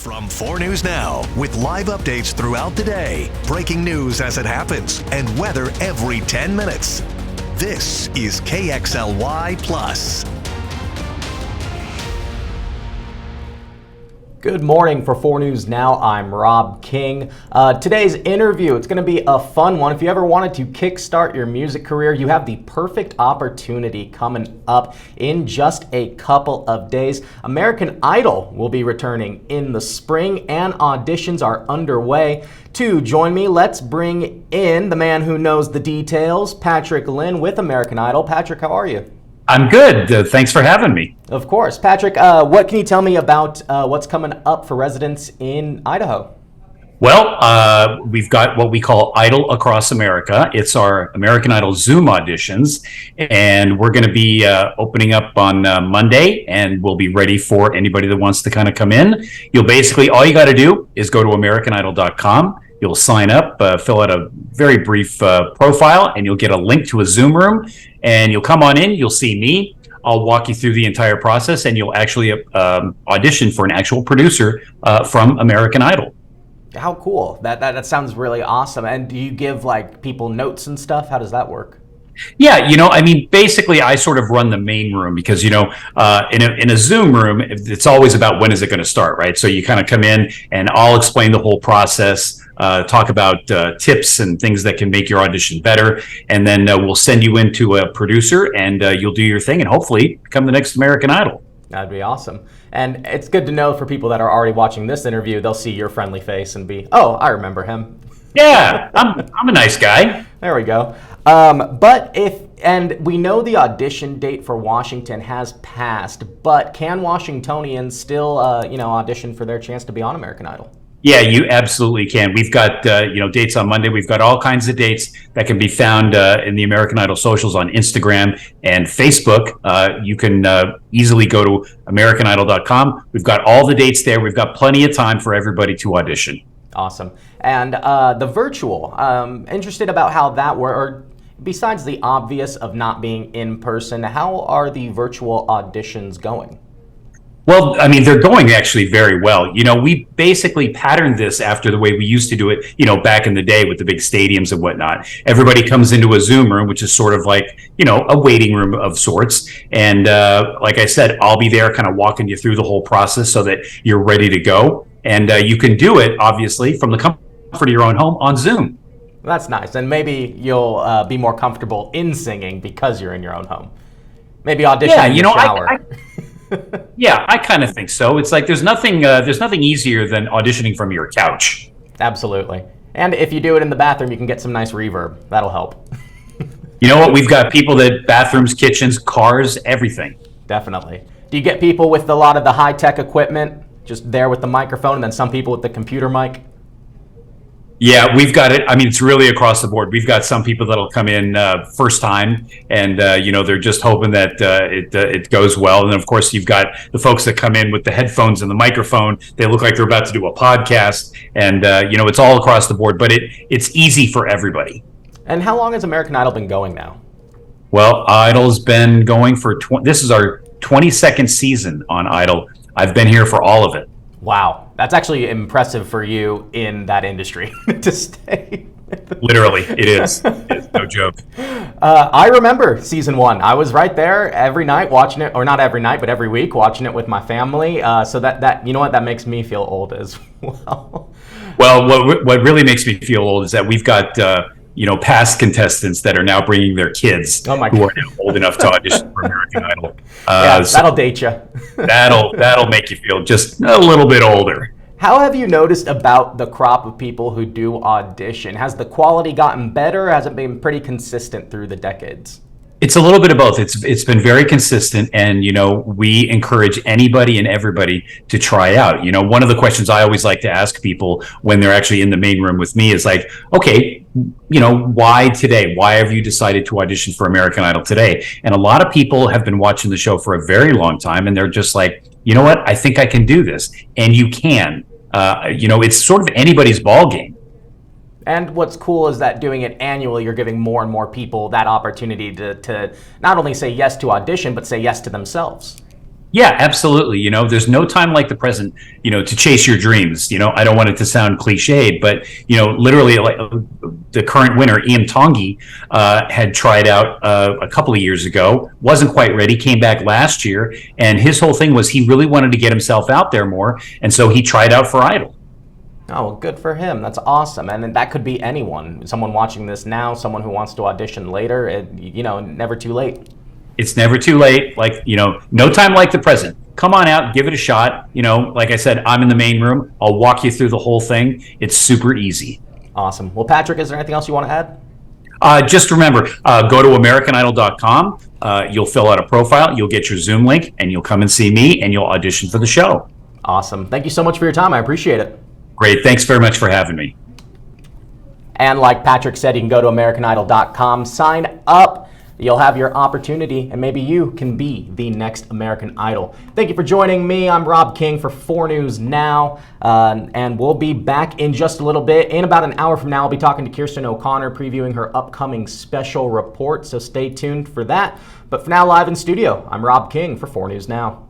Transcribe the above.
From 4 News Now, with live updates throughout the day, breaking news as it happens, and weather every 10 minutes. This is KXLY Plus. Good morning. For 4 News Now, I'm Rob King. Today's interview, it's going to be a fun one. If you ever wanted to kickstart your music career, you have the perfect opportunity coming up in just a couple of days. American Idol will be returning in the spring and auditions are underway. To join me, let's bring in the man who knows the details, Patrick Lynn with American Idol. Patrick, how are you? I'm good. Thanks for having me. Of course. Patrick, what can you tell me about what's coming up for residents in Idaho? Well, we've got what we call Idol Across America. It's our American Idol Zoom auditions, and we're going to be opening up on Monday, and we'll be ready for anybody that wants to kind of come in. All you got to do is go to americanidol.com. You'll sign up, fill out a very brief profile, and you'll get a link to a Zoom room. And you'll come on in, you'll see me. I'll walk you through the entire process, and you'll actually audition for an actual producer from American Idol. How cool. That sounds really awesome. And do you give like people notes and stuff? How does that work? Yeah, basically I sort of run the main room because, in a Zoom room, it's always about when is it going to start, right? So you kind of come in and I'll explain the whole process, talk about tips and things that can make your audition better. And then we'll send you into a producer and you'll do your thing and hopefully become the next American Idol. That'd be awesome. And it's good to know for people that are already watching this interview, they'll see your friendly face and be, oh, I remember him. Yeah, I'm a nice guy. There we go. And we know the audition date for Washington has passed, but can Washingtonians still, audition for their chance to be on American Idol? Yeah, you absolutely can. We've got, dates on Monday. We've got all kinds of dates that can be found in the American Idol socials on Instagram and Facebook. You can easily go to americanidol.com. We've got all the dates there. We've got plenty of time for everybody to audition. Awesome. And the virtual, interested about how that works. Besides the obvious of not being in person, how are the virtual auditions going? Well, they're going actually very well. We basically patterned this after the way we used to do it, back in the day with the big stadiums and whatnot. Everybody comes into a Zoom room, which is sort of like, a waiting room of sorts. And like I said, I'll be there kind of walking you through the whole process so that you're ready to go. And you can do it, obviously, from the comfort of your own home on Zoom. That's nice. And maybe you'll be more comfortable in singing because you're in your own home. Maybe audition in the shower. Yeah, I kind of think so. It's like there's nothing easier than auditioning from your couch. Absolutely. And if you do it in the bathroom, you can get some nice reverb. That'll help. You know what? We've got people that bathrooms, kitchens, cars, everything. Definitely. Do you get people with a lot of the high-tech equipment, just there with the microphone, and then some people with the computer mic? Yeah, we've got it. It's really across the board. We've got some people that'll come in first time, and they're just hoping that it goes well. And then, of course, you've got the folks that come in with the headphones and the microphone. They look like they're about to do a podcast, and it's all across the board. But it's easy for everybody. And how long has American Idol been going now? Well, Idol's been going for this is our 22nd season on Idol. I've been here for all of it. Wow, that's actually impressive for you in that industry to stay. Literally, it is. It's no joke. I remember season 1. I was right there every night watching it, or not every night, but every week watching it with my family. So that makes me feel old as well. Well, what really makes me feel old is that we've got past contestants that are now bringing their kids who are now old enough to audition for American Idol. That'll date you. that'll make you feel just a little bit older. How have you noticed about the crop of people who do audition? Has the quality gotten better, or has it been pretty consistent through the decades? It's a little bit of both. It's been very consistent, and we encourage anybody and everybody to try out. One of the questions I always like to ask people when they're actually in the main room with me is like, okay, why today? Why have you decided to audition for American Idol today? And a lot of people have been watching the show for a very long time, and they're just like, you know what? I think I can do this, and you can. It's sort of anybody's ball game. And what's cool is that doing it annually, you're giving more and more people that opportunity to not only say yes to audition, but say yes to themselves. Yeah, absolutely. There's no time like the present, to chase your dreams. I don't want it to sound cliched, but, literally, like the current winner, Ian Tongi, had tried out a couple of years ago, wasn't quite ready, came back last year, and his whole thing was he really wanted to get himself out there more, and so he tried out for Idol. Oh, well, good for him. That's awesome. And that could be anyone. Someone watching this now, someone who wants to audition later. Never too late. It's never too late. Like, no time like the present. Come on out, give it a shot. Like I said, I'm in the main room. I'll walk you through the whole thing. It's super easy. Awesome. Well, Patrick, is there anything else you want to add? Just remember, go to AmericanIdol.com. You'll fill out a profile. You'll get your Zoom link, and you'll come and see me, and you'll audition for the show. Awesome. Thank you so much for your time. I appreciate it. Great. Thanks very much for having me. And like Patrick said, you can go to AmericanIdol.com, sign up. You'll have your opportunity, and maybe you can be the next American Idol. Thank you for joining me. I'm Rob King for 4 News Now, and we'll be back in just a little bit. In about an hour from now, I'll be talking to Kirsten O'Connor, previewing her upcoming special report, so stay tuned for that. But for now, live in studio, I'm Rob King for 4 News Now.